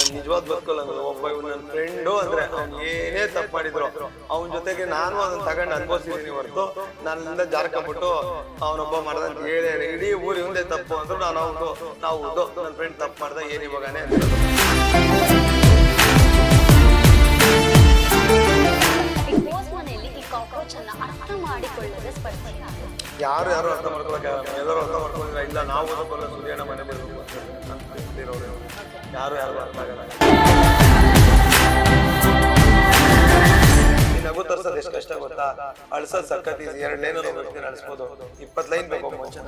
ನನ್ ನಿಜವಾದ ಬದುಕಲ್ಲ ಒಬ್ಬ ನನ್ನ ಫ್ರೆಂಡು ಅಂದ್ರೆ ಅವ್ನು ಏನೇ ತಪ್ಪು ಮಾಡಿದ್ರು ಅವನ ಜೊತೆಗೆ ನಾನು ಅದನ್ನ ತಗೊಂಡು ಅನ್ಭವಿಸಿದೀನಿ ಹೊರತು ನನ್ನಿಂದ ಜಾರ್ಕೊಂಡ್ಬಿಟ್ಟು ಅವನೊಬ್ಬ ಮಾಡ್ದಂತ ಹೇಳಿ ಇಡೀ ಊರು ಇವಂದೇ ತಪ್ಪು ಅಂದ್ರು ನಾನು ನಾವು ನನ್ನ ಫ್ರೆಂಡ್ ತಪ್ಪು ಮಾಡ್ದ ಏನ್ ಇವಾಗಾನೆ ಬಿಗ್ ಬಾಸ್ ಮನೆಯಲ್ಲಿ ಈ ಕಾಕ್ರೋಚ್ ಅನ್ನ ಅರ್ಥ ಮಾಡಿಕೊಳ್ಳದೆ ಸ್ಪರ್ಧೆ ಯಾರು ಅರ್ಥ ಮಾಡ್ಕೊಳಕ್ಕೆ ಎಲ್ಲರೂ ಅರ್ಥ ಮಾಡ್ಕೊಂಡಿಲ್ಲ ಇಲ್ಲ ನಾವು ಓದೋಲ್ಲ ಸುರಿಯಣ್ಣ ಮನೇಲಿ ಯಾರು ಅರ್ಥ ಆಗಲ್ಲ ಈ ನಗು ತರ್ಸೋದು ಎಷ್ಟು ಕಷ್ಟ ಗೊತ್ತಾ ಅಳ್ಸೋದು ಸಖತ್ ಈಸಿ 2 ಲೈನಲ್ಲಿ ಹೋಗ್ತೀನಿ ಅಳಿಸ್ಬೋದು 20 ಲೈನ್ ಬೇಕು ಮುಂಚೆ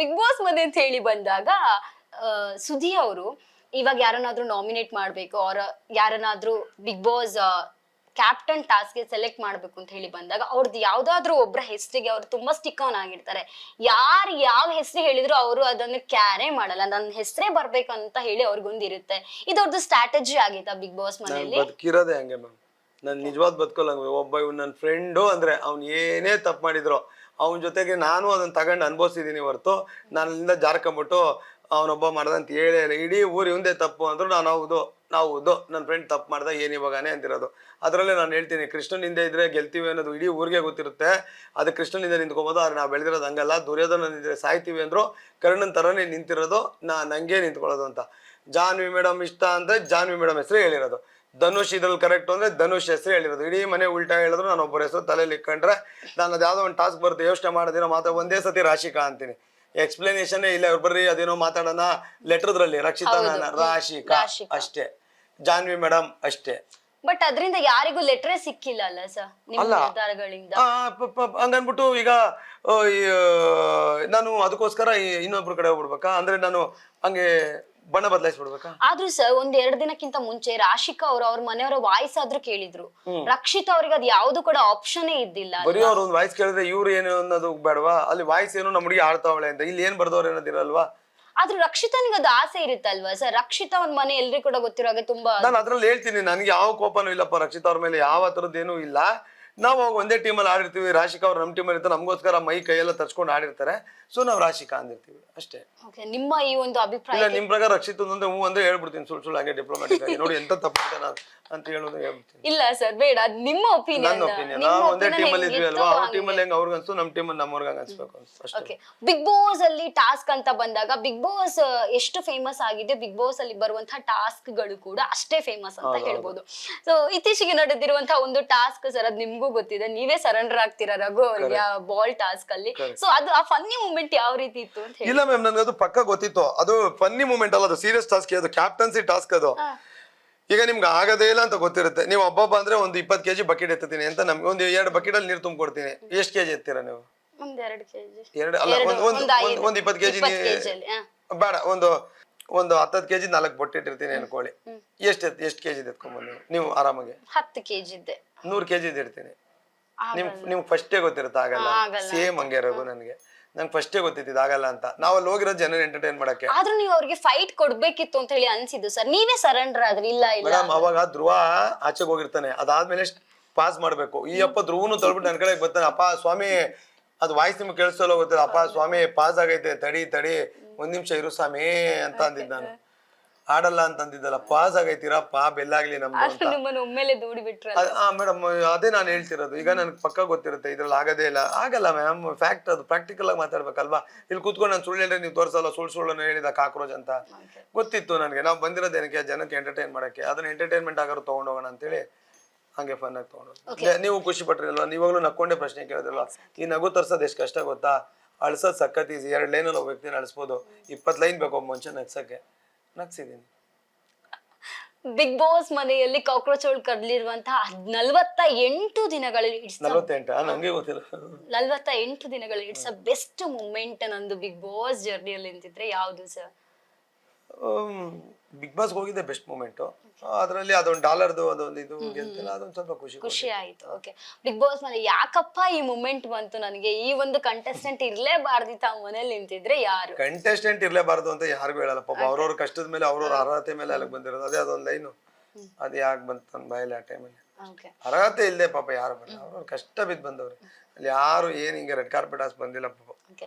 ಬಿಗ್ ಬಾಸ್ ಮನೆ ಅಂತ ಹೇಳಿ ಬಂದಾಗ ಸುಧಿ ಅವರು ಇವಾಗ ಯಾರನ್ನಾದ್ರೂ ನಾಮಿನೇಟ್ ಮಾಡ್ಬೇಕು ಅವ್ರ ಯಾರನ್ನಾದ್ರೂ ಬಿಗ್ ಬಾಸ್ ಕ್ಯಾಪ್ಟನ್ ಟಾಸ್ಕ್ ಗೆ ಸೆಲೆಕ್ಟ್ ಮಾಡ್ಬೇಕು ಅಂತ ಹೇಳಿ ಬಂದಾಗ ಅವ್ರದ್ದು ಯಾವ್ದಾದ್ರು ಒಬ್ಬರ ಹೆಸರಿಗೆ ಅವ್ರು ತುಂಬಾ ಸ್ಟಿಕ್ ಆನ್ ಆಗಿರ್ತಾರೆ ಯಾರು ಯಾವ ಹೆಸರು ಹೇಳಿದ್ರು ಅವರು ಅದನ್ನು ಕ್ಯಾರೇ ಮಾಡಲ್ಲ ನನ್ನ ಹೆಸರೇ ಬರ್ಬೇಕಂತ ಹೇಳಿ ಅವ್ರಿಗೊಂದಿರುತ್ತೆ ಇದವ್ರದ್ದು ಸ್ಟ್ರಾಟಜಿ ಆಗೈತಾ ಬಿಗ್ ಬಾಸ್ ಮನೆಯಲ್ಲಿ ಬದುಕಿರೋದೇ ಹಂಗೆ ಮ್ಯಾಮ್ ನನ್ ನಿಜವಾದ ಬದುಕಲ್ಲ ಒಬ್ಬ ನನ್ನ ಫ್ರೆಂಡು ಅಂದ್ರೆ ಅವ್ನು ಏನೇ ತಪ್ಪು ಮಾಡಿದ್ರು ಅವನ ಜೊತೆಗೆ ನಾನು ಅದನ್ನ ತಗೊಂಡು ಅನ್ಭವಿಸಿದೀನಿ ಹೊರತು ನನ್ನಿಂದ ಜಾರ್ಕೊಂಡ್ಬಿಟ್ಟು ಅವನೊಬ್ಬ ಮಾಡ್ದಂತ ಹೇಳಿ ಇಡೀ ಊರು ಇವಂದೇ ತಪ್ಪು ಅಂದ್ರು ನಾವು ನನ್ನ ಫ್ರೆಂಡ್ ತಪ್ಪು ಮಾಡ್ದ ಏನ್ ಇವಾಗಾನೆ ಅಂತಿರೋದು ಅದರಲ್ಲೇ ನಾನು ಹೇಳ್ತೀನಿ ಕೃಷ್ಣನಿಂದ ಇದ್ರೆ ಗೆಲ್ತೀವಿ ಅನ್ನೋದು ಇಡೀ ಊರಿಗೆ ಗೊತ್ತಿರುತ್ತೆ ಅದು ಕೃಷ್ಣನಿಂದ ನಿಂತ್ಕೊಬೋದು ಆದ್ರೆ ನಾವು ಬೆಳೆದಿರೋದು ಹಂಗಲ್ಲ ದುರ್ಯೋಧನಿದ್ರೆ ಸಾಯ್ತೀವಿ ಅಂದ್ರು ಕರ್ಣನ್ ತರನೇ ನಿಂತಿರೋದು ನಂಗೆ ನಿಂತ್ಕೊಳ್ಳೋದು ಅಂತ ಜಾನ್ವಿ ಮೇಡಮ್ ಇಷ್ಟ ಅಂದ್ರೆ ಜಾನ್ವಿ ಮೇಡಮ್ ಹೆಸರು ಹೇಳಿರೋದು ಧನುಷ್ ಇದ್ರಲ್ಲಿ ಕರೆಕ್ಟ್ ಅಂದ್ರೆ ಧನುಷ್ ಹೆಸರು ಹೇಳಿರೋದು ಇಡೀ ಮನೆ ಉಲ್ಟಾ ಹೇಳಿದ್ರು ನಾನು ಒಬ್ಬರ ಹೆಸರು ತಲೆಯಲ್ಲಿ ಇಟ್ಕೊಂಡ್ರೆ ನಾನು ಅದು ಯಾವುದೋ ಒಂದು ಟಾಸ್ಕ್ ಬರುತ್ತೆ ಯೋಚನೆ ಮಾಡೋದಿನ ಒಂದೇ ಸತಿ ರಾಶಿಕಾ ಅಂತೀನಿ ಎಕ್ಸ್ಪ್ಲನೇಷನ್ ಇಲ್ಲ ಅವ್ರು ಬರ್ರಿ ಅದೇನೋ ಮಾತಾಡೋಣ ಲೆಟರ್ದ್ರಲ್ಲಿ ರಕ್ಷಿತಾ ರಾಶಿಕಾ ಅಷ್ಟೇ ಜಾನ್ವಿ ಮೇಡಮ್ ಅಷ್ಟೇ ಬಟ್ ಅದರಿಂದ ಯಾರಿಗೂ ಲೆಟರೇ ಸಿಕ್ಕಿಲ್ಲ ಅಲ್ಲ ಸರ್ ನಿಮ್ಮ ನಿರ್ಧಾರಗಳಿಂದ ಹಂಗನ್ಬಿಟ್ಟು ಈಗ ನಾನು ಅದಕ್ಕೋಸ್ಕರ ಇನ್ನೊಬ್ರ ಕಡೆ ಹೋಗ್ಬಿಡ್ಬೇಕಾ ಅಂದ್ರೆ ನಾನು ಹಂಗೆ ಬಣ್ಣ ಬದಲಾಯಿಸ್ಬಿಡ್ಬೇಕಾ ಆದ್ರೂ ಸರ್ 1-2 ದಿನಕ್ಕಿಂತ ಮುಂಚೆ ರಾಶಿಕಾ ಅವ್ರ ಮನೆಯವರ ವಾಯ್ಸ್ ಆದ್ರೂ ಕೇಳಿದ್ರು ರಕ್ಷಿತಾ ಅವ್ರಿಗೆ ಅದ್ ಯಾವ್ದು ಕೂಡ ಆಪ್ಷನ್ ಇದ್ದಿಲ್ಲ ಬರೀ ಅವ್ರ ಒಂದು ವಾಯ್ಸ್ ಕೇಳಿದ್ರೆ ಇವ್ರು ಏನು ಅನ್ನೋದು ಬೇಡವಾ ಅಲ್ಲಿ ವಾಯ್ಸ್ ಏನು ನಮ್ಮ ಹುಡುಗಿ ಆಡ್ತಾವಳೆ ಅಂತ ಇಲ್ಲಿ ಏನ್ ಬರ್ದವ್ರು ಅನ್ನೋದಿರಲ್ವಾ ಆದ್ರೂ ರಕ್ಷಿತಾನಿಗೆ ಅದು ಆಸೆ ಇರುತ್ತಲ್ವಾ ಸರ್ ರಕ್ಷಿತಾ ಅವ್ರ ಮನೆ ಎಲ್ರಿಗೂ ಕೂಡ ಗೊತ್ತಿರೋ ಹಾಗೆ ತುಂಬಾ ನಾನು ಅದ್ರಲ್ಲಿ ಹೇಳ್ತೀನಿ ನನ್ಗೆ ಯಾವ ಕೋಪನೂ ಇಲ್ಲಪ್ಪ ರಕ್ಷಿತಾ ಅವ್ರ ಮೇಲೆ ಯಾವ ತರದ್ದೇನೂ ಇಲ್ಲ ನಾವು ಒಂದೇ ಟೀಮಲ್ಲಿ ಆಡಿರ್ತೀವಿ ರಾಶಿಕಾ ಅವ್ರು ನಮ್ಮ ಟೀಮಲ್ಲಿ ಇರ್ತಾರೆ ನಮಗೋಸ್ಕರ ಮೈ ಕೈಯೆಲ್ಲ ತರ್ಸ್ಕೊಂಡು ಆಡಿರ್ತಾರೆ ಸೊ ನಾವು ರಾಶಿಕಾ ಅಂದಿರ್ತೀವಿ ಅಷ್ಟೇ ನಿಮ್ಮ ಈ ಒಂದು ಅಭಿಪ್ರಾಯ ಇಲ್ಲ ನಿಮ್ ಪ್ರಕಾರ ರಕ್ಷಿತ್ ಅಂದ್ರೆ ಹೂ ಅಂದ್ರೆ ಹೇಳ್ಬಿಡ್ತೀನಿ ಸುಳ್ಳು ಹಂಗೆ ಡಿಪ್ಲೊಮ್ಯಾಟಿಕ್ ಆಗಿ ನೋಡಿ ಎಂತ ತಪ್ಪು ಅಂತ ಹೇಳೋದು ಹೇಳ್ಬಿಡ್ತೀನಿ ಇಲ್ಲ ಸರ್ ಬೇಡ ನಿಮ್ಮ ಒಪಿನಿಯನ್ ನನ್ನ ಒಪಿನಿಯನ್ ನಾವು ಒಂದೇ ಟೀಮಲ್ಲಿ ಇದ್ವಿ ಅಲ್ವಾ ಅವ್ರ ಟೀಮಲ್ಲಿ ಹೆಂಗ್ ಅವ್ರಿಗೆ ಅನ್ಸು ನಮ್ಮ ಟೀಮಲ್ಲಿ ನಮ್ಮವ್ರಿಗೆ ಅನ್ಸ್ಬೇಕು ಅಷ್ಟೇ ಬಿಗ್ ಬಾಸ್ ಅಲ್ಲಿ ಟಾಸ್ಕ್ ಅಂತ ಬಂದಾಗ ಬಿಗ್ ಬಾಸ್ ಎಷ್ಟು ಫೇಮಸ್ ಆಗಿದೆ ಬಿಗ್ ಬಾಸ್ ಅಲ್ಲಿ ಬರುವಂತಹ ಟಾಸ್ಕ್ ಗಳು ಕೂಡ ಅಷ್ಟೇ ಫೇಮಸ್ ಅಂತ ಹೇಳ್ಬೋದು ಸೊ ಇತ್ತೀಚೆಗೆ ನಡೆದಿರುವಂತಹ ಒಂದು ಟಾಸ್ಕ್ ಸರ್ ಅದ್ ನಿಮ್ಗೂ ಗೊತ್ತಿದೆ ನೀವೇ ಸರೆಂಡರ್ ಆಗ್ತೀರಾ ರಘು ಅವರಿಗೆ ಬಾಲ್ ಟಾಸ್ಕ್ ಅಲ್ಲಿ ಸೊ ಅದು ಆ ಫನ್ನಿ ಮೂಮೆಂಟ್ ಯಾವ ರೀತಿ ಇತ್ತು ಅಂತ ಇಲ್ಲ ಮ್ಯಾಮ್ ನನ್ಗೆ ಅದು ಪಕ್ಕ ಗೊತ್ತಿತ್ತು ಅದು ಫನ್ನಿ ಮೂಮೆಂಟ್ ಅಲ್ಲ ಅದು ಸೀರಿಯಸ್ ಟಾಸ್ಕ್ ಅದು ಕ್ಯಾಪ್ಟನ್ಸಿ ಟಾಸ್ಕ್ ಅದು ಈಗ ನಿಮ್ಗೆ ಆಗದೇ ಇಲ್ಲ ಅಂತ ಗೊತ್ತಿರುತ್ತೆ ನೀವು ಒಬ್ಬೊಬ್ಬ ಅಂದ್ರೆ ಒಂದು 20 kg ಬಕೆಟ್ ಎತ್ತೀನಿ ಅಂತ ನಮ್ಗೆ ಒಂದು 2 ಬಕೆಟ್ ಅಲ್ಲಿ ನೀರು ತುಂಬಿಕೊಡ್ತೀನಿ ಎಷ್ಟು ಕೆಜಿ ಎತ್ತೀರಾ ನೀವು ಒಂದ್ 2 kg ಎರಡು ಅಲ್ಲ ಒಂದು 20 kg ಬೇಡ ಒಂದು 10 kg 4 ಬೊಟ್ಟಿಟ್ಟಿರ್ತೀನಿ ಅನ್ಕೊಳ್ಳಿ ಎಷ್ಟು ಕೆಜಿ ಎತ್ಕೊಂಡ್ಬಂದು ನೀವು ಆರಾಮಾಗಿ 10 kg ಇದ್ದೆ 100 kg ಇರ್ತೀನಿ ನಿಮ್ಗೆ ಫಸ್ಟೇ ಗೊತ್ತಿರುತ್ತೆ ಆಗಲ್ಲ ಸೇಮ್ ಹಂಗೆ ರಘು ನನಗೆ ಫಸ್ಟೇ ಗೊತ್ತಿತ್ತು ಇದಾಗಲ್ಲ ಅಂತ ನಾವು ಅಲ್ಲಿ ಹೋಗಿರೋ ಜನ ಎಂಟರ್ಟೈನ್ ಮಾಡಕ್ಕೆ ಆದ್ರೂ ನೀವು ಅವ್ರಿಗೆ ಫೈಟ್ ಕೊಡ್ಬೇಕಿತ್ತು ಅಂತ ಹೇಳಿ ಅನ್ಸಿದ್ದು ಸರ್ ನೀವೇ ಸರೆಂಡರ್ ಆದ್ರಿ ಇಲ್ಲ ಮೇಡಮ್ ಅವಾಗ ಧ್ರುವ ಆಚೆಗೆ ಹೋಗಿರ್ತಾನೆ ಅದಾದ್ಮೇಲೆ ಪಾಸ್ ಮಾಡ್ಬೇಕು ಈ ಅಪ್ಪ ಧ್ರುವನು ತಳ್ಬಿಟ್ಟು ನನ್ ಕಡೆ ಬರ್ತಾನೆ ಅಪ್ಪ ಸ್ವಾಮಿ ಅದು ವಾಯ್ಸ್ ನಿಮ್ಗೆ ಕೇಳಿಸಲ್ಲ ಗೊತ್ತಿಲ್ಲ ಅಪ್ಪ ಸ್ವಾಮಿ ಪಾಸ್ ಆಗೈತೆ ತಡಿ 1 ನಿಮಿಷ ಇರು ಸ್ವಾಮಿ ಅಂತ ಅಂದಿದ್ದು ನಾನು ಆಡಲ್ಲ ಅಂತ ಅಂದಿದ್ದಲ್ಲ ಪಾಸ್ ಆಗೈತಿರಪ್ಪ ಬೆಲ್ಲಾಗ್ಲಿ ನಮ್ದು ಮೇಡಮ್ ಅದೇ ನಾನು ಹೇಳ್ತಿರೋದು ಈಗ ನನ್ಗೆ ಪಕ್ಕ ಗೊತ್ತಿರುತ್ತೆ ಇದ್ರಲ್ಲಿ ಆಗದೇ ಇಲ್ಲ ಆಗಲ್ಲ ಮ್ಯಾಮ್ ಫ್ಯಾಕ್ಟ್ ಅದು ಪ್ರಾಕ್ಟಿಕಲ್ ಆಗಿ ಮಾತಾಡ್ಬೇಕಲ್ವಾ ಇಲ್ಲಿ ಕೂತ್ಕೊಂಡು ನಾನು ಸುಳ್ಳು ಹೇಳಿದ್ರೆ ನೀವು ತೋರಿಸಲ್ಲ ಸುಳ್ಳು ಹೇಳಿದ ಕಾಕ್ರೋಚ್ ಅಂತ ಗೊತ್ತಿತ್ತು ನನಗೆ ನಾವು ಬಂದಿರೋದೇನಕ್ಕೆ ಜನಕ್ಕೆ ಎಂಟರ್ಟೈನ್ ಮಾಡಕ್ಕೆ ಅದನ್ನ ಎಂಟರ್ಟೈನ್ಮೆಂಟ್ ಆಗಾರು ತಗೊಂಡೋಗೋಣ ಅಂತೇಳಿ ಹಂಗೆ ಫನ್ ಆಗಿ ತಗೊಂಡು ನೀವು ಖುಷಿ ಪಟ್ರಿಲ್ವಾ ನೀವಾಗ್ಲೂ ನಕ್ಕೊಂಡೆ ಪ್ರಶ್ನೆ ಕೇಳಿದ್ರಲ್ವಾ ಈ ನಗು ತರ್ಸೋದು ಎಷ್ಟು ಕಷ್ಟ ಗೊತ್ತಾ ಅಳ್ಸೋದು ಸಖತ್ ಈಸಿ 2 ಲೈನಲ್ಲಿ ಒಬ್ಬ ವ್ಯಕ್ತಿನ ಅಳಿಸ್ಬೋದು 20 ಲೈನ್ ಬೇಕು ಒಬ್ಬ ಮನುಷ್ಯ ನಗ್ಸಕ್ಕೆ ನಗ್ಸಿದೀನಿ ಬಿಗ್ ಬಾಸ್ ಮನೆಯಲ್ಲಿ ಕಾಕ್ರೋಚ್ ಒಳಗೆ ಕಡ್ಲಿರುವಂತಹ 48 ದಿನಗಳಲ್ಲಿ 48 ದಿನಗಳಲ್ಲಿ ಇಟ್ಸ್ ಅ ಬೆಸ್ಟ್ ಮೂಮೆಂಟ್ ನಂದು ಬಿಗ್ ಬಾಸ್ ಜರ್ನಿಯಲ್ಲಿ ಅಂತಿದ್ರೆ ಯಾವ್ದು ಸರ್ ಬಿಗ್ ಬಾಸ್ ಹೋಗಿದ್ದೆ ಬೆಸ್ಟ್ ಮೂಮೆಂಟ್. ಅದರಲ್ಲಿ ಅದೊಂದು ಡಾಲರ್ದು ಅದೊಂದು ಇದು ಗೆಲ್ತಿಲ್ಲ, ಅದೊಂದು ಸ್ವಲ್ಪ ಖುಷಿ ಆಯ್ತು. ಓಕೆ, ಬಿಗ್ ಬಾಸ್ ಮನೆ ಯಾಕಪ್ಪ ಈ ಮೂಮೆಂಟ್ ಬಂತು ನನಗೆ, ಈ ಒಂದು ಕಂಟೆಸ್ಟೆಂಟ್ ಇರ್ಲೇಬಾರ್ದಿತ್ತ ಮನೇಲಿ ನಿಂತಿದ್ರೆ ಯಾರು? ಕಂಟೆಸ್ಟೆಂಟ್ ಇರ್ಲೇಬಾರ್ದು ಅಂತ ಯಾರಿಗೂ ಹೇಳಲ್ಲ ಪಾಪ, ಅವ್ರವ್ರ ಕಷ್ಟದ ಮೇಲೆ ಅವ್ರವ್ರ ಅರ್ಹತೆ ಮೇಲೆ ಅಲ್ಲಿಗೆ ಬಂದಿರೋದು. ಅದೇ ಅದೊಂದು ಲೈನು, ಅದು ಯಾಕೆ ಬಂತು ನನ್ನ ಬಾಯಲ್ಲಿ ಆ ಟೈಮಲ್ಲಿ. ಅರ್ಹತೆ ಇಲ್ಲದೆ ಪಾಪ ಯಾರು ಬರಲ್ಲ, ಅವ್ರವ್ರ ಕಷ್ಟ ಬಿದ್ದು ಬಂದವ್ರೆ. ಅಲ್ಲಿ ಯಾರು ಏನ್ ಹಿಂಗೆ ರೆಡ್ ಕಾರ್ಪೆಟ್ ಹಾಸ್ ಬಂದಿಲ್ಲ ಪಾಪ.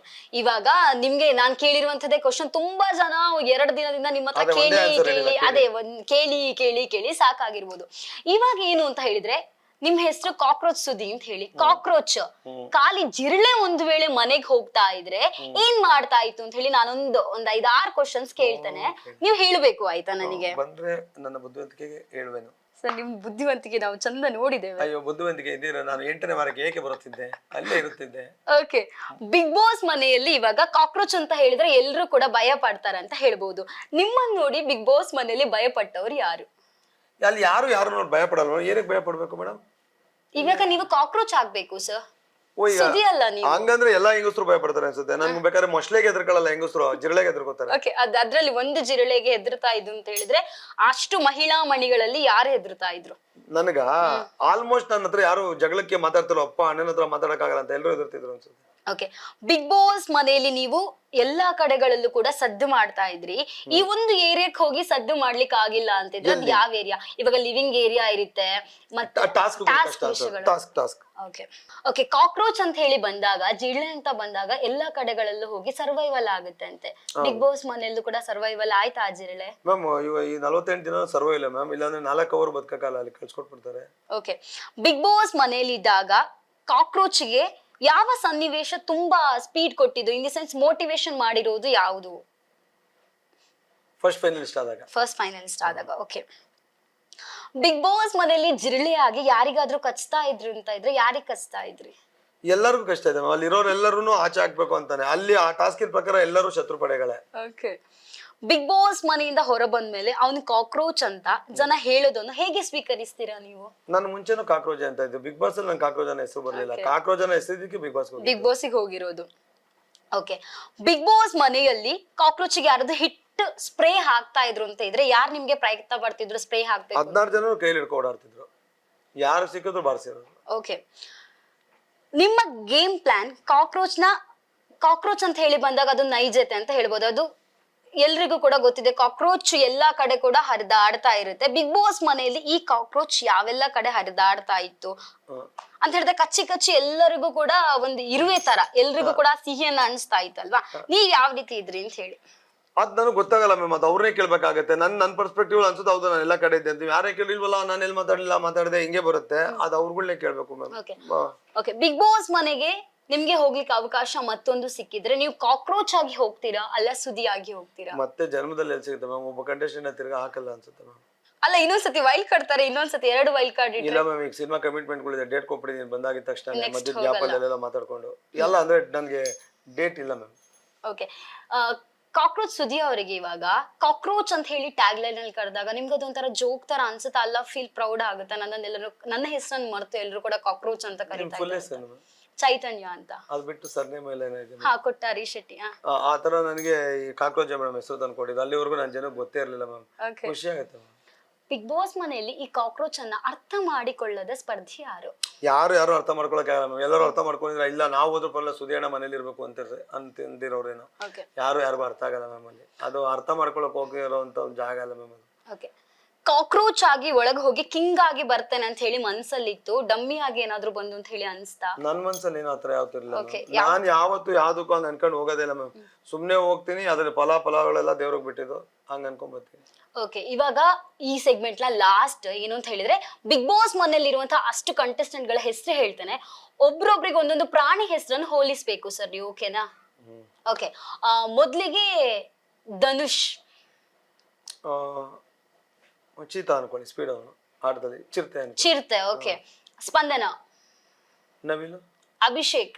ಇವಾಗ ನಿಮ್ಗೆ ನಾನ್ ಕೇಳಿರುವಂತದ್ದೇ ಕ್ವಶನ್ ತುಂಬಾ ಜನ 2 ದಿನದಿಂದ ನಿಮ್ಮ ಹತ್ರ ಕೇಳಿ ಸಾಕಾಗಿರ್ಬೋದು. ಇವಾಗ ಏನು ಅಂತ ಹೇಳಿದ್ರೆ, ನಿಮ್ ಹೆಸರು ಕಾಕ್ರೋಚ್ ಸುದ್ದಿ ಅಂತ ಹೇಳಿ, ಕಾಕ್ರೋಚ್ ಖಾಲಿ ಜಿರಳೆ ಒಂದು ವೇಳೆ ಮನೆಗ್ ಹೋಗ್ತಾ ಇದ್ರೆ ಏನ್ ಮಾಡ್ತಾ ಇತ್ತು ಅಂತ ಹೇಳಿ ನಾನೊಂದು 5-6 ಕ್ವಶನ್ಸ್ ಕೇಳ್ತೇನೆ, ನೀವು ಹೇಳ್ಬೇಕು ಆಯ್ತಾ ನನಗೆ? ಬಂದ್ರೆ ನನ್ನ ಬುದ್ಧಿವಂತಿಕೆಗೆ ಹೇಳ್ವೇನು. ಸರ್, ನಿಮ್ ಬುದ್ಧಿವಂತಿಕೆ ನಾವು ಚಂದ ನೋಡಿದ್ದೇವೆ. ಅಯ್ಯೋ, ಬುದ್ಧಿವಂತಿಕೆ ಇದ್ದೀರ, ನಾನು 8ನೇ ವಾರಕ್ಕೆ ಏಕೆ ಬರುತ್ತಿದ್ದೆ, ಅಲ್ಲೇ ಇರುತ್ತಿದ್ದೆ. ಓಕೆ, ಬಿಗ್ ಬಾಸ್ ಮನೆಯಲ್ಲಿ ಇವಾಗ ಕಾಕ್ರೋಚ್ ಅಂತ ಹೇಳಿದ್ರೆ ಎಲ್ರು ಕೂಡ ಭಯ ಪಡ್ತಾರೆ ಅಂತ ಹೇಳ್ಬೋದು. ನಿಮ್ಮನ್ನ ನೋಡಿ ಬಿಗ್ ಬಾಸ್ ಮನೆಯಲ್ಲಿ ಭಯ ಪಟ್ಟವ್ರು ಯಾರು? ಅಲ್ಲಿ ಯಾರು ನೋಡಿ ಭಯ ಪಡಲ್ಲ. ಏನಕ್ಕೆ ಭಯ ಪಡ್ಬೇಕು ಮೇಡಮ್? ಇವಾಗ ನೀವು ಕಾಕ್ರೋಚ್ ಆಗ್ಬೇಕು ಸರ್, ಸುದ್ದಿ ಅಲ್ಲ ನೀವು. ಹಂಗಂದ್ರೆ ಎಲ್ಲಾ ಹೆಂಗಸರು ಭಯ ಪಡ್ತಾರೆ ಅನ್ಸುತ್ತೆ. ನನ್ಗೆ ಬೇಕಾದ್ರೆ ಮೊಸಳೆಗೆ ಹೆದರ್ಕೊಳ್ಳಲ್ಲ ಹೆಂಗಸರು, ಜಿರಳೆಗೆ ಹೆದರ್ಕೋತಾರೆ. ಓಕೆ, ಅದ್ರಲ್ಲಿ ಒಂದು ಜಿರಳೆಗೆ ಹೆದರ್ತಾ ಇದ್ದು ಅಂತ ಹೇಳಿದ್ರೆ ಅಷ್ಟು ಮಹಿಳಾ ಮಣಿಗಳಲ್ಲಿ ಯಾರು ಹೆದರ್ತಾ ಇದ್ರು? ನನಗ ಆಲ್ಮೋಸ್ಟ್ ನನ್ನ ಹತ್ರ ಯಾರು ಜಗಳಕ್ಕೆ ಮಾತಾಡ್ತಾರೋ, ಅಪ್ಪ ಅಣ್ಣನ ಹತ್ರ ಮಾತಾಡಕ್ಕಾಗಲ್ಲ ಅಂತ ಎಲ್ಲರೂ ಹೆದರ್ತಿದ್ರು ಅನ್ಸುತ್ತೆ. ಓಕೆ, ಬಿಗ್ ಬಾಸ್ ಮನೆಯಲ್ಲಿ ನೀವು ಎಲ್ಲಾ ಕಡೆಗಳಲ್ಲೂ ಕೂಡ ಸದ್ದು ಮಾಡ್ತಾ ಇದ್ರಿ. ಈ ಒಂದು ಏರಿಯಾಕ್ ಹೋಗಿ ಸದ್ದು ಮಾಡ್ಲಿಕ್ಕೆ ಆಗಿಲ್ಲ ಅಂತಿದ್ರೆ ಅದು ಯಾವ ಏರಿಯಾ? ಇವಾಗ ಲಿವಿಂಗ್ ಏರಿಯಾ ಇರುತ್ತೆ, ಮತ್ತೆ ಟಾಸ್ಕ್. ಓಕೆ, ಕಾಕ್ರೋಚ್ ಅಂತ ಹೇಳಿ ಬಂದಾಗ, ಜಿರಳೆ ಅಂತ ಬಂದಾಗ ಎಲ್ಲಾ ಕಡೆಗಳಲ್ಲೂ ಹೋಗಿ ಸರ್ವೈವಲ್ ಆಗುತ್ತೆ ಅಂತೆ. ಬಿಗ್ ಬಾಸ್ ಮನೆಯಲ್ಲೂ ಕೂಡ ಸರ್ವೈವಲ್ ಆಯ್ತಾ ಆ ಜಿರಳೆ? ಮ್ಯಾಮ್, ಈ 48 ದಿನ ಸರ್ವೈವ್ ಇಲ್ಲ ಮ್ಯಾಮ್, ಇಲ್ಲಾಂದ್ರೆ 4 ಅವರ್ ಬದುಕಲ್ಲ, ಅಲ್ಲಿ ಕಳ್ಸ್ಕೊಟ್ಬಿಡ್ತಾರೆ. ಓಕೆ, ಬಿಗ್ ಬಾಸ್ ಮನೆಯಲ್ಲಿ ಇದ್ದಾಗ ಕಾಕ್ರೋಚ್ಗೆ ಯಾವ ಸನ್ನಿವೇಶ ತುಂಬಾ ಸ್ಪೀಡ್ ಕೊಟ್ಟಿದ್ದು, ಇನ್ ದಿ ಸೆನ್ಸ್ ಮೋಟಿವೇಶನ್ ಮಾಡಿರೋದು ಯಾವುದು? ಫಸ್ಟ್ ಫೈನಲಿಸ್ಟ್ ಆದಾಗ. ಓಕೆ, ಬಿಗ್ ಬಾಸ್ ಮನೆಯಲ್ಲಿ ಜಿರಳೆ ಆಗಿ ಯಾರಿಗಾದ್ರೂ ಕಚ್ತಾ ಇದ್ರು ಅಂತ ಇದ್ರೆ ಯಾರಿಗ್ ಕಚ್ತಾ ಇದ್ರಿ? ಎಲ್ಲರಿಗೂ ಕಷ್ಟ ಇದೆ, ಅಲ್ಲಿ ಇರೋರೆಲ್ಲರೂ ಆಚೆ ಹಾಕ್ಬೇಕು ಅಂತಾನೆ. ಅಲ್ಲಿ ಆ ಟಾಸ್ಕಿನ ಪ್ರಕಾರ ಎಲ್ಲರೂ ಶತ್ರು ಪಡೆಗಳೇ. ಓಕೆ, ಬಿಗ್ ಬಾಸ್ ಮನೆಯಿಂದ ಹೊರ ಬಂದ್ಮೇಲೆ ಅವನು ಕಾಕ್ರೋಚ್ ಅಂತ ಜನ ಹೇಳೋದನ್ನು ಹೇಗೆ ಸ್ವೀಕರಿಸ್ತೀರಾ ನೀವು? ನಾನು ಮುಂಚೆನೂ ಕಾಕ್ರೋಚ್ ಅಂತ ಇದ್ದೆ, ಬಿಗ್ ಬಾಸ್ ಅಲ್ಲಿ ನಂಗೆ ಕಾಕ್ರೋಚ್ ಅನ್ನೋ ಹೆಸರು ಬರ್ಲಿಲ್ಲ. ಕಾಕ್ರೋಚ್ ಅನ್ನೋ ಹೆಸರಿದ್ದಕ್ಕೆ ಬಿಗ್ ಬಾಸ್ಗೆ ಹೋಗಿರೋದು. ಓಕೆ, ಬಿಗ್ ಬಾಸ್ ಮನೆಯಲ್ಲಿ ಕಾಕ್ರೋಚ್ಗೆ ಯಾರಾದ್ರೂ ಹಿಟ್ ಸ್ಪ್ರೇ ಹಾಕ್ತಾ ಇದ್ರು ಅಂತ ಇದ್ರೆ ಯಾರು ನಿಮ್ಗೆ ಪ್ರಯತ್ನ ಪಡ್ತಿದ್ರು ಸ್ಪ್ರೇ ಹಾಕ್ಬೇಕು? 16 ಜನ ಕೈಲಿ ಹಿಡ್ಕೊ ಓಡಾಡ್ತಿದ್ರು, ಯಾರು ಸಿಕ್ಕಿದ್ರು ಬಾರಿಸಿದ್ರು. ಓಕೆ, ನಿಮ್ಮ ಗೇಮ್ ಪ್ಲಾನ್ ಕಾಕ್ರೋಚ್ ಅಂತ ಹೇಳಿ ಬಂದಾಗ ಅದು ನೈಜತೆ ಅಂತ ಹೇಳ್ಬೋದು. ಅದು ಎಲ್ರಿಗೂ ಕೂಡ ಗೊತ್ತಿದೆ, ಕಾಕ್ರೋಚ್ ಎಲ್ಲಾ ಕಡೆ ಕೂಡ ಹರಿದಾಡ್ತಾ ಇರುತ್ತೆ. ಬಿಗ್ ಬಾಸ್ ಮನೆಯಲ್ಲಿ ಈ ಕಾಕ್ರೋಚ್ ಯಾವೆಲ್ಲ ಕಡೆ ಹರಿದಾಡ್ತಾ ಇತ್ತು ಅಂತ ಹೇಳಿದ್ರೆ ಕಚ್ಚಿ ಎಲ್ಲರಿಗೂ ಕೂಡ ಒಂದು ಇರುವೆ ತರ ಎಲ್ರಿಗೂ ಕೂಡ ಸಿಹಿಯನ್ನ ಅನಿಸ್ತಾ ಇತ್ತಲ್ವಾ? ನೀವ್ ಯಾವ ರೀತಿ ಇದ್ರಿ ಅಂತ ಹೇಳಿ? ಅದ್ ನನಗೆ ಗೊತ್ತಾಗಲ್ಲ ಮ್ಯಾಮ್, ಅದು ಅವ್ರನ್ನೇ ಕೇಳ್ಬೇಕಾಗತ್ತೆ. ನನ್ನ ಪರ್ಸ್ಪೆಕ್ಟಿವ್ ಅನ್ಸುತ್ತೆ, ಹೌದು ನಾನು ಎಲ್ಲ ಕಡೆ ಇದ್ದೆ ಅಂತ. ಯಾರೇ ಕೇಳಿಲ್ವಲ್ಲ, ನಾನು ಎಲ್ಲಿ ಮಾತಾಡಿದೆ ಹಿಂಗೆ ಬರುತ್ತೆ, ಅದು ಅವ್ರಗಳನ್ನೇ ಕೇಳ್ಬೇಕು ಮ್ಯಾಮ್. ಓಕೆ, ಬಿಗ್ ಬಾಸ್ ಮನೆಗೆ ನಿಮ್ಗೆ ಹೋಗ್ಲಿಕ್ಕೆ ಅವಕಾಶ ಮತ್ತೊಂದು ಸಿಕ್ಕಿದ್ರೆ ನೀವು ಕಾಕ್ರೋಚ್ ಆಗಿ ಹೋಗ್ತೀರಾ ಅಲ್ಲ ಸುದ್ದಿ ಆಗಿ ಹೋಗ್ತೀರಾ? ಮತ್ತೆ ಜನ್ಮದಲ್ಲಿ ಎಲ್ಲಿ ಸಿಗುತ್ತೆ ಮ್ಯಾಮ್, ಒಬ್ಬ ಕಂಟೆಸ್ಟೆಂಟ್ ತಿರ್ಗಾ ಹಾಕಲ್ಲ ಅನ್ಸುತ್ತೆ ಮ್ಯಾಮ್. ಅಲ್ಲ, ಇನ್ನೊಂದ್ಸತಿ ವೈಲ್ಡ್ ಕಾರ್ಡ್ತಾರೆ, ಇನ್ನೊಂದ್ಸತಿ 2 ವೈಲ್ಡ್ ಕಾರ್ಡ್ ಇಲ್ಲ ಮ್ಯಾಮ್. ಈಗ ಸಿನಿಮಾ ಕಮಿಟ್ಮೆಂಟ್ಗಳಿದೆ, ಡೇಟ್ ಕೊಟ್ಬಿಟ್ಟಿದ್ದೀನಿ, ಬಂದಾಗಿದ ತಕ್ಷಣ ಮಧ್ಯದ ಗ್ಯಾಪಲ್ಲಿ ಎಲ್ಲ ಮಾತಾಡ್ಕೊಂಡು ಎಲ್ಲ ಅಂದ್ರೆ ನನಗೆ ಡೇಟ್ ಇಲ್ಲ ಮ್ಯಾಮ್. ಓಕೆ, ಕಾಕ್ರೋಚ್ ಸುದ್ದಿ ಅವರಿಗೆ ಇವಾಗ ಕಾಕ್ರೋಚ್ ಅಂತ ಹೇಳಿ ಟ್ಯಾಗ್ ಲೈನ್ ಅಲ್ಲಿ ಕರೆದಾಗ ನಿಮ್ಗೆ ಅದೊಂಥರ ಜೋಕ್ ತರ ಅನ್ಸುತ್ತಾ? ಅಲ್ಲ ಫೀಲ್ ಪ್ರೌಡ್ ಆಗುತ್ತಾ? ನನ್ನ ಹೆಸರನ್ನು ಮರೆತು ಎಲ್ಲರೂ ಕೂಡ ಕಾಕ್ರೋಚ್ ಅಂತ ಕರೀತಾರೆ. ಚೈತನ್ಯ ಅಂತ, ಅದು ಬಿಟ್ಟು ಸರ್ನೇಮ್ ಎಲ್ಲ ಏನಿದೆ? ಕೊಟ್ಟಾರಿ ಶೆಟ್ಟಿ. ಆ ತರ ನನಗೆ ಈ ಕಾಕ್ರೋಚ್ ಮೇಡಮ್ ಹೆಸರು ತಂದು ಕೊಟ್ಟಿದ್ದು, ಅಲ್ಲಿವರೆಗೂ ನನ್ನ ಜನಕ್ಕೆ ಗೊತ್ತೇ ಇರಲಿಲ್ಲ ಮ್ಯಾಮ್. ಖುಷಿ ಆಗುತ್ತೆ ಮ್ಯಾಮ್. ಬಿಗ್ ಬಾಸ್ ಮನೆಯಲ್ಲಿ ಈ ಕಾಕ್ರೋಚ್ ಅನ್ನ ಅರ್ಥ ಮಾಡಿಕೊಳ್ಳದ ಸ್ಪರ್ಧಿ ಯಾರು? ಯಾರು ಅರ್ಥ ಮಾಡ್ಕೊಳಕ್ ಆಗಲ್ಲ ಮ್ಯಾಮ್. ಎಲ್ಲರೂ ಅರ್ಥ ಮಾಡ್ಕೊಂಡಿಲ್ಲ, ಇಲ್ಲ ನಾವು ಹೋದ್ರ ಪರಲ್ಲ ಸುಧಿಯಣ್ಣ ಮನೇಲಿ ಇರ್ಬೇಕು ಅಂತಿರೋರೇನೋ. ಯಾರಿಗೂ ಅರ್ಥ ಆಗಲ್ಲ ಮ್ಯಾಮ್. ಅಲ್ಲಿ ಅದು ಅರ್ಥ ಮಾಡ್ಕೊಳಕ್ ಹೋಗಿರೋಂತ ಒಂದು ಜಾಗ ಅಲ್ಲ ಮ್ಯಾಮ್. ಓಕೆ, ಕಾಕ್ರೋಚ್ ಆಗಿ ಒಳಗೆ ಹೋಗಿ ಕಿಂಗ್ ಆಗಿ ಬರ್ತೇನೆ ಅಂತ ಹೇಳಿ ಮನ್ಸಲ್ಲಿತ್ತು, ಡಮ್ಮಿ ಆಗಿ ಏನಾದ್ರು ಬಂದು ಅಂತ ಹೇಳಿ ಅನ್ಸ್ತಾ? ನನ್ ಮನ್ಸಲ್ಲಿ ಏನೋ ಹತ್ರ ಯಾವತ್ತಿರ್ಲಿಲ್ಲ. ನಾನ್ ಯಾವತ್ತು ಯಾವ್ದಕ್ಕೂ ಅಂತ ಅನ್ಕೊಂಡು ಹೋಗೋದಿಲ್ಲ ಮ್ಯಾಮ್. ಸುಮ್ನೆ ಹೋಗ್ತೀನಿ, ಅದ್ರ ಫಲಗಳೆಲ್ಲ ದೇವ್ರಿಗೆ ಬಿಟ್ಟಿದ್ದು, ಹಂಗ ಅನ್ಕೊಂಡ್ ಬರ್ತೀನಿ. ಓಕೆ, ಇವಾಗ ಈ ಸೆಗ್ಮೆಂಟ್ ಲಾಸ್ಟ್ ಏನು ಅಂತ ಹೇಳಿದ್ರೆ, ಬಿಗ್ ಬಾಸ್ ಮನೆಯಲ್ಲಿ ಇರುವಂತಹ ಅಷ್ಟು ಕಂಟೆಸ್ಟೆಂಟ್ ಗಳ ಹೆಸರು ಹೇಳ್ತೇನೆ, ಒಬ್ರೊಬ್ರಿಗೆ ಒಂದೊಂದು ಪ್ರಾಣಿ ಹೆಸರನ್ನು ಹೋಲಿಸ್ಬೇಕು ಸರ್ ನೀವು, ಓಕೆನಾ? ಓಕೆ, ಮೊದ್ಲಿಗೆ ಧನುಷ್. ಚೀತಾ ಅನ್ಕೊಳ್ಳಿ, ಸ್ಪೀಡ್ ಅವನು ಆಟದಲ್ಲಿ. ಚಿರತೆ. ಓಕೆ, ಸ್ಪಂದನ. ನವಿಲು. ಅಭಿಷೇಕ್.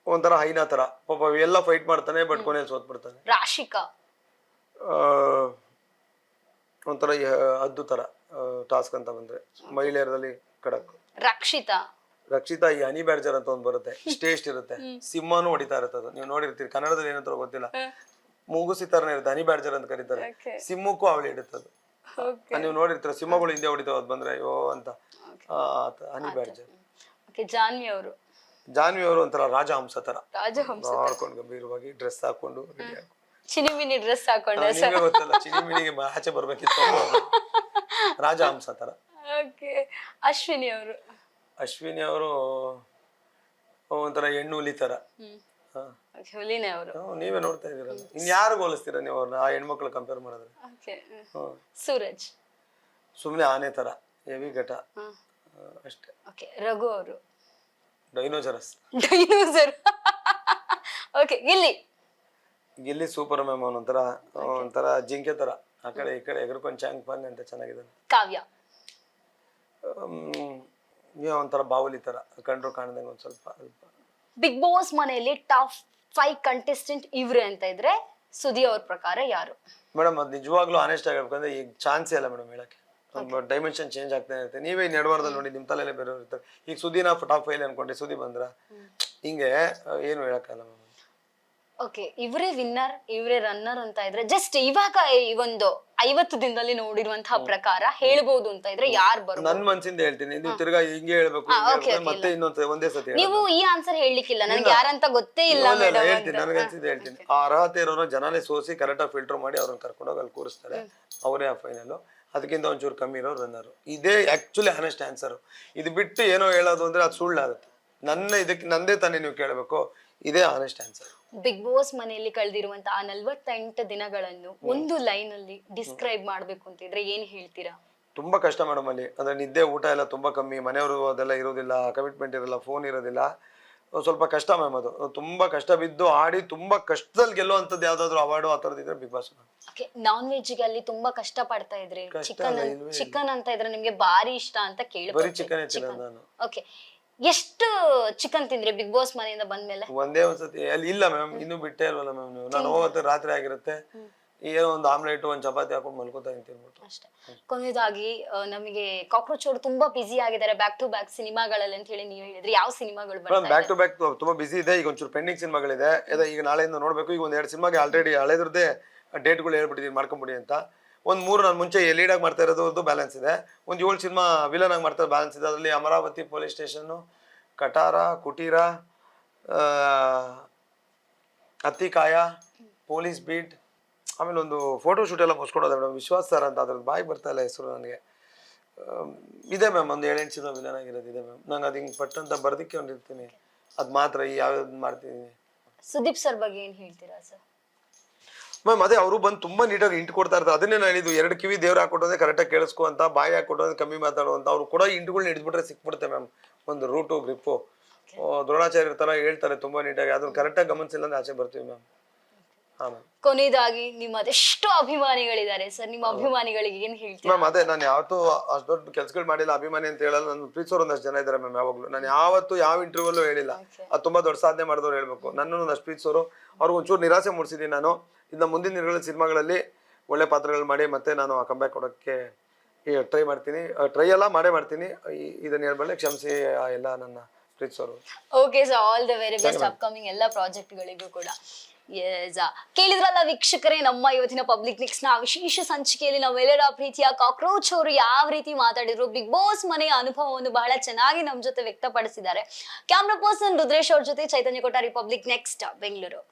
ಒಂಥರ ಹೈನಾ ತರ, ಪಾಪ ಎಲ್ಲ ಫೈಟ್ ಮಾಡ್ತಾನೆ, ಬಟ್ ಕೊನೆಯಲ್ಲಿ ಸೋತ್ ಬಿಡ್ತಾನೆ. ರಾಶಿಕಾ. ಒಂಥರ ಹದ್ದು ತರ ಟಾಸ್ಕ್ ಅಂತ ಬಂದ್ರೆ ಮಹಿಳೆಯರಲ್ಲಿ ಖಡಕ್. ರಕ್ಷಿತಾ ಈ ಹನಿ ಬ್ಯಾಡ್ಜರ್ ಅಂತ ಒಂದ್ ಬರುತ್ತೆ, ಸ್ಟೇಸ್ಟ್ ಇರುತ್ತೆ, ಸಿಂಹನೂ ಹೊಡಿತಾ ಇರುತ್ತೆ. ಅದು ನೀವು ನೋಡಿರ್ತೀರಿ, ಕನ್ನಡದಲ್ಲಿ ಏನಂತ ಗೊತ್ತಿಲ್ಲ. ಮೂಗುಸಿ ತರನೇ ಇರುತ್ತೆ, ಹನಿ ಬ್ಯಾಡ್ಜರ್ ಅಂತ ಕರೀತಾರೆ. Okay. ಸಿಂಹಕ್ಕೂ ಅವಳಿ ಇಡುತ್ತದು. Okay. ನೀವು ನೋಡಿರ್ತೀರ ಸಿಂಹಗಳು ಹಿಂದೆ ಹೊಡಿತಾವ ಅದ್ ಬಂದ್ರೆ ಅಯ್ಯೋ ಅಂತ. ಹನಿ ಬ್ಯಾಡ್ಜರ್. ಓಕೆ, ಜಾನ್ವಿ ಅವರು. ಜಾನ್ವಿ ಅವರು ಒಂಥರ ರಾಜಹಂಸ ತರ ರಾಜಹಂಸ ಮಾಡ್ಕೊಂಡು ಗಂಭೀರವಾಗಿ ಡ್ರೆಸ್ ಹಾಕೊಂಡು ರೆಡಿ ಆಗಿ. ಚಿನಿಮಿನಿ ಡ್ರೆಸ್ ಹಾಕೊಂಡೆ ಸರ್. ನಿಮ್ಗೆ ಗೊತ್ತಲ್ಲ ಚಿನಿಮಿನಿಗೆ ಆಚೆ ಬರ್ಬೇಕಿತ್ತು. ರಾಜಹಂಸ ತರ. ಓಕೆ, ಅಶ್ವಿನಿ ಅವರು. ಅಶ್ವಿನಿ ಅವರು ಒಂಥರ ಹೆಣ್ಣು ಹುಲಿ ತರ. ಹುಲಿನೇ ಅವರು. ನೀವೇ ನೋಡ್ತಾ ಇದೀರಲ್ಲ, ಇನ್ಯಾರು ಹೋಲಿಸ್ತೀರಾ ನೀವು ಅವ್ರನ್ನ ಆ ಹೆಣ್ಮಕ್ಳು ಕಂಪೇರ್ ಮಾಡಿದ್ರೆ? ಓಕೆ, ಸೂರಜ್. ಸುಮ್ನೆ ಆನೆ ತರ ಹೆವಿ ಘಟ ಅಷ್ಟೇ. ಓಕೆ, ರಘು ಅವರು. Dinosaurs. Dinosaur. Okay, Gilli super ma'am. ಒಂಥರ ಜಿಂಕೆ ತರ ಆ ಕಡೆ ಈ ಕಡೆ ಎಗರ್ಕೊಂಡು ಚಾಂಗ್ ಪಾಂಗ್ ಅಂತ ಚೆನ್ನಾಗಿದೆ. ಕಾವ್ಯ. ಒಂಥರ ಬಾವುಲಿ ತರ ಕಂಡ್ರು ಕಾಣದಂಗ ಒಂದ್ ಸ್ವಲ್ಪ ಬಿಗ್ ಬಾಸ್ ಮನೆಯಲ್ಲಿ ಟಾಪ್ 5 ಕಂಟೆಸ್ಟೆಂಟ್ ಇವ್ರೆ ಅಂತ ಇದ್ರೆ ಸುದಿ ಅವ್ರ ಪ್ರಕಾರ ಯಾರು? ಮೇಡಮ್ ಅದು ನಿಜವಾಗ್ಲೂ ಆನೆಸ್ಟ್ ಆಗಿ ಹೇಳ್ಬೇಕಂದ್ರೆ ಈಗ ಚಾನ್ಸೇ ಇಲ್ಲ ಮೇಡಮ್ ಹೇಳಕ್ಕೆ. ಡೈಮೆನ್ಷನ್ ಚೇಂಜ್ ಆಗ್ತಾನೆ ಇರುತ್ತೆ. ನೀವೇ ನೆಡವಾರದಲ್ಲಿ ನೋಡಿ ನಿಮ್ ತಲೆಯಲ್ಲೇ ಬೇರೆಯವ್ರು ಇರ್ತಾರೆ. ಈಗ ಸುದಿನ ಟಾಪ್ 5 ಅನ್ಕೊಂಡ್ರೆ ಸುದಿ ಬಂದ್ರ ಹಿಂಗೆ ಏನು ಹೇಳಕ್ಕಲ್ಲ ಮ್ಯಾಮ್. ಓಕೆ, ಇವರೇ ವಿನ್ನರ್ ಇವರೇ ರನ್ನರ್ ಅಂತ ಇದ್ರೆ ಜಸ್ಟ್ ಇವಾಗ ಈ ಒಂದು 50 ದಿನದಲ್ಲಿ ನೋಡಿರುವಂತಹ ಪ್ರಕಾರ ಹೇಳ್ಬೋದು ಅಂತ ಇದ್ರೆ ಯಾರು ಬರ್ಬೋದು? ನನ್ ಮನ್ಸಿಂದ ಹೇಳ್ತೀನಿ, ನೀವು ತಿರ್ಗಾ ಹಿಂಗೆ ಹೇಳ್ಬೇಕು ಮತ್ತೆ ಇನ್ನೊಂದ್ ಒಂದೇ ಸತಿ ನೀವು ಈ ಆನ್ಸರ್ ಹೇಳಲಿಕ್ಕಿಲ್ಲ, ನನಗೆ ಯಾರಂತ ಗೊತ್ತೇ ಇಲ್ಲ ಮೇಡಮ್. ಹೇಳ್ತೀನಿ, ನನಗೆ ಅನ್ಸಿದ್ದು ಹೇಳ್ತೀನಿ. ಆ ಅರ್ಹತೆ ಇರೋರು ಜನನೇ ಸೋಸಿ ಕರೆಕ್ಟಾಗಿ ಫಿಲ್ಟರ್ ಮಾಡಿ ಅವ್ರನ್ನ ಕರ್ಕೊಂಡೋಗಿ ಅಲ್ಲಿ ಕೂರಿಸ್ತಾರೆ. ಅವರೇ ಆ ಫೈನಲ್. ಅದಕ್ಕಿಂತ ಒಂಚೂರು ಕಮ್ಮಿ ಇರೋ ರನ್ನರು. ಇದೇ ಆಕ್ಚುಲಿ ಆನೆಸ್ಟ್ ಆನ್ಸರ್. ಇದು ಬಿಟ್ಟು ಏನೋ ಹೇಳೋದು ಅಂದ್ರೆ ಅದು ಸುಳ್ಳಾಗುತ್ತೆ. ಇದಕ್ಕೆ ನಂದೇ ತಾನೇ ನೀವು ಕೇಳಬೇಕು. ಇದೇ ಆನೆಸ್ಟ್ ಆನ್ಸರ್. ಬಿಗ್ ಬಾಸ್ ಮನೆಯಲ್ಲಿ ಕಳೆದಿರುವಂತಹ 48 ದಿನಗಳನ್ನು ಒಂದು ಲೈನ್ ಅಲ್ಲಿ ಡಿಸ್ಕ್ರೈಬ್ ಮಾಡ್ಬೇಕು ಅಂತಿದ್ರೆ ಏನ್ ಹೇಳ್ತೀರಾ? ತುಂಬಾ ಕಷ್ಟ ಮೇಡಮ್ ಅಲ್ಲಿ. ಅಂದ್ರೆ ನಿದ್ದೆ ಊಟ ಎಲ್ಲ ತುಂಬಾ ಕಮ್ಮಿ, ಮನೆಯವರು ಅದೆಲ್ಲ ಇರೋದಿಲ್ಲ, ಕಮಿಟ್ಮೆಂಟ್ ಇರಲ್ಲ, ಫೋನ್ ಇರೋದಿಲ್ಲ. ಸ್ವಲ್ಪ ಕಷ್ಟ ಮ್ಯಾಮ್. ಅದು ತುಂಬಾ ಕಷ್ಟ ಬಿದ್ದು ಆಡಿ ತುಂಬಾ ಕಷ್ಟದಲ್ಲಿ ಗೆಲ್ಲುವಂಥದ್ದು ಯಾವ್ದಾದ್ರು ಅವಾರ್ಡು ಆ ಥರದಿದ್ರೆ Bigg Boss. Okay, non veg ಅಲ್ಲಿ ತುಂಬಾ ಕಷ್ಟ ಪಡ್ತಾ ಇದ್ರಿ. ಚಿಕನ್ ಅಂತ ಇದ್ರೆ ನಿಮ್ಗೆ ಬಾರಿ ಇಷ್ಟ ಅಂತ ಬರೀ ಚಿಕನ್ ತಿನ್ನೋದು ನಾನು. ಓಕೆ, ಎಷ್ಟು ಚಿಕನ್ ತಿಂದ್ರಿ ಬಿಗ್ ಬಾಸ್ ಮನೆಯಿಂದ ಬಂದ್ಮೇಲೆ? ಒಂದೇ ಒಂದ್ಸತಿ ಅಲ್ಲಿ ಇಲ್ಲ ಮ್ಯಾಮ್, ಇನ್ನೂ ಬಿಟ್ಟೇ ಇಲ್ವಲ್ಲ ಮ್ಯಾಮ್ ನೀವು. ನಾನು ಹೋಗುತ್ತೆ ರಾತ್ರಿ ಆಗಿರುತ್ತೆ, ಏನೋ ಒಂದು ಆಮ್ಲೆಟ್ ಒಂದು ಚಪಾತಿ ಹಾಕೊಂಡು ಮಲ್ಕೋತಾ ತಿನ್ಬಿಟ್ಟು ಅಷ್ಟೇ. ಕೊನೆಯದಾಗಿ ನಮಗೆ ಕಾಕ್ರೋಚ್ ಅವರು ತುಂಬಾ ಬಿಸಿ ಆಗಿದ್ದಾರೆ ಬ್ಯಾಕ್ ಟು ಬ್ಯಾಕ್ ಸಿನಿಮಾಗಳಲ್ಲಿ ಅಂತ ಹೇಳಿ ನೀವು ಹೇಳಿದ್ರಿ. ಯಾವ ಸಿನಿಮಾಗಳು ಬರ್ತಾ ಬ್ಯಾಕ್ ಟು ಬ್ಯಾಕ್ ತುಂಬಾ ಬಿಸಿ ಇದೆ. ಈಗ ಒಂಚೂರು ಪೆಂಡಿಂಗ್ ಸಿನಿಮಾಗಳಿದೆ. ಈಗ ನಾಳೆಯಿಂದ ನೋಡ್ಬೇಕು. ಈಗ ಒಂದ್ 2 ಸಿನಿಮಾಗೆ ಆಲ್ರೆಡಿ ಹಳೆದ್ರದ್ದೇ ಡೇಟ್ಗಳು ಹೇಳ್ಬಿಟ್ಟಿದೀನಿ ಮಾಡ್ಕೊಂಬಿಡಿ ಅಂತ. ಒಂದ್ 3 ನಾನು ಮುಂಚೆ ಲೀಡ್ ಆಗಿ ಮಾಡ್ತಾ ಇರೋದು ಬ್ಯಾಲೆನ್ಸ್ ಇದೆ. ಒಂದ್ 7 ಸಿನಿಮಾ ವಿಲನ್ ಆಗಿ ಮಾಡ್ತಾ ಬ್ಯಾಲೆನ್ಸ್ ಇದೆ. ಅದರಲ್ಲಿ ಅಮರಾವತಿ ಪೊಲೀಸ್ ಸ್ಟೇಷನ್, ಕಟಾರ, ಕುಟೀರ, ಅತ್ತಿಕಾಯ, ಪೊಲೀಸ್ ಬೀಟ್, ಆಮೇಲೆ ಒಂದು ಫೋಟೋ ಶೂಟ್ ಎಲ್ಲ ಮುಗಿಸ್ಕೊಡೋದು ಮೇಡಮ್. ವಿಶ್ವಾಸ್ ಸರ್ ಅಂತ, ಅದ್ರದ್ದು ಬಾಯಿಗೆ ಬರ್ತಾ ಇಲ್ಲ ಹೆಸರು ನನಗೆ. ಇದೆ ಮ್ಯಾಮ್, ಒಂದು 7-8 ಸಿನಿಮಾ ವಿಲನ್ ಆಗಿರೋದು ಇದೆ ಮ್ಯಾಮ್. ನಂಗೆ ಅದು ಹಿಂಗೆ ಪಟ್ಟಂತ ಬರ್ದಿಕ್ಕೆ ಒಂದಿರ್ತೀನಿ. ಅದು ಮಾತ್ರ ಈ ಯಾವ್ದು ಮಾಡ್ತೀನಿ. ಸುದೀಪ್ ಸರ್ ಬಗ್ಗೆ ಏನ್ ಹೇಳ್ತೀರಾ ಸರ್? ಮ್ಯಾಮ್ ಅದೇ ಅವರು ಬಂದು ತುಂಬಾ ನೀಟಾಗಿ ಇಂಟು ಕೊಡ್ತಾ ಇರ್ತಾರೆ. ಅದನ್ನೇ ನಾನು ಹೇಳಿದ್ದು, 2 ಕಿವಿ ದೇವ್ರು ಹಾಕೊಟ್ಟೋದ್ರೆ ಕರೆಕ್ಟಾಗಿ ಕೇಳಿಸ್ಕೊ ಅಂತ, ಬಾಯಿ ಹಾಕೊಟ್ಟೋದ್ರೆ ಕಮ್ಮಿ ಮಾತಾಡುವಂತ. ಅವ್ರು ಕೂಡ ಇಂಟುಗಳನ್ನ ಹಿಡಿದ್ಬಿಟ್ರೆ ಸಿಕ್ಬಿಡುತ್ತೆ ಮ್ಯಾಮ್. ಒಂದು ರೂಟು ಗ್ರಿಪ್ಪು ದ್ರೋಣಾಚಾರ್ಯ ತರ ಹೇಳ್ತಾರೆ ತುಂಬಾ ನೀಟಾಗಿ. ಅದನ್ನ ಕರೆಕ್ಟಾಗಿ ಗಮನಿಸಿಲ್ಲ ಅಂದ್ರೆ ಆಚೆ ಬರ್ತೀವಿ ಮ್ಯಾಮ್. ಹಾ ಮ್ಯಾಮ್. ಕೊನೆಯದಾಗಿ ನಿಮ್ಮ ಅದೆಷ್ಟು ಅಭಿಮಾನಿಗಳಿದ್ದಾರೆ ಸರ್, ನಿಮ್ಮ ಅಭಿಮಾನಿಗಳಿಗೆ ಏನ್ ಹೇಳ್ತೀರಾ? ಮ್ಯಾಮ್ ಅದೇ, ನಾನು ಯಾವತ್ತೂ ಅಷ್ಟು ದೊಡ್ಡ ಕೆಲ್ಸಗಳು ಮಾಡಿಲ್ಲ, ಅಭಿಮಾನಿ ಅಂತ ಹೇಳಲ್ಲ. ನನ್ನ ಪ್ರೀತಿಸೋರು ಒಂದಷ್ಟು ಜನ ಇದ್ದಾರೆ ಮ್ಯಾಮ್. ಯಾವಾಗ್ಲೂ ನಾನು ಯಾವತ್ತೂ ಯಾವ ಇಂಟರ್ವ್ಯೂಲ್ಲೂ ಹೇಳಿಲ್ಲ ಅದು ತುಂಬಾ ದೊಡ್ಡ ಸಾಧನೆ ಮಾಡಿದವ್ರು ಹೇಳ್ಬೇಕು. ನನ್ನನ್ನು ಒಂದಷ್ಟು ಪ್ರೀತಿಸೋರು, ಅವ್ರಿಗೆ ಒಂಚೂರು ನಿರಾಸೆ ಮೂಡಿಸಿದ್ದೀನಿ ನಾನು. ಇನ್ನು ಮುಂದಿನ ದಿನಗಳ ಸಿನಿಮಾಗಳಲ್ಲಿ ಒಳ್ಳೆ ಪಾತ್ರಗಳು ಮಾಡಿ ಮತ್ತೆ ನಾನು ಕಂಬ್ಯಾಕ್ ಕೊಡೋಕ್ಕೆ ಟ್ರೈ ಮಾಡ್ತೀನಿ. ಟ್ರೈ ಎಲ್ಲ ಮಾಡ್ತೀನಿ. ಇದನ್ನ ಹೇಳ್ಬಳ್ಳೆ ಕ್ಷಮಿಸಿ ಎಲ್ಲ ನನ್ನ ಪ್ರೀತಿಸೋರು. Okay sir, all the very best upcoming ಎಲ್ಲ ಪ್ರಾಜೆಕ್ಟ್ಗಳಿಗೂ ಕೂಡ. ಕೇಳಿದ್ರಲ್ಲ ವೀಕ್ಷಕರೇ, ನಮ್ಮ ಇವತ್ತಿನ ಪಬ್ಲಿಕ್ ನೆಕ್ಸ್ಟ್ ನ ವಿಶೇಷ ಸಂಚಿಕೆಯಲ್ಲಿ ನಾವೆಲ್ಲರ ಪ್ರೀತಿಯ ಕಾಕ್ರೋಚ್ ಅವರು ಯಾವ ರೀತಿ ಮಾತಾಡಿದ್ರು, ಬಿಗ್ ಬಾಸ್ ಮನೆಯ ಅನುಭವವನ್ನು ಬಹಳ ಚೆನ್ನಾಗಿ ನಮ್ ಜೊತೆ ವ್ಯಕ್ತಪಡಿಸಿದ್ದಾರೆ. ಕ್ಯಾಮ್ರಾ ಪರ್ಸನ್ ರುದ್ರೇಶ್ ಅವ್ರ ಜೊತೆ ಚೈತನ್ಯ ಕೊಟ್ಟಾರಿ, ಪಬ್ಲಿಕ್ ನೆಕ್ಸ್ಟ್ ಬೆಂಗಳೂರು.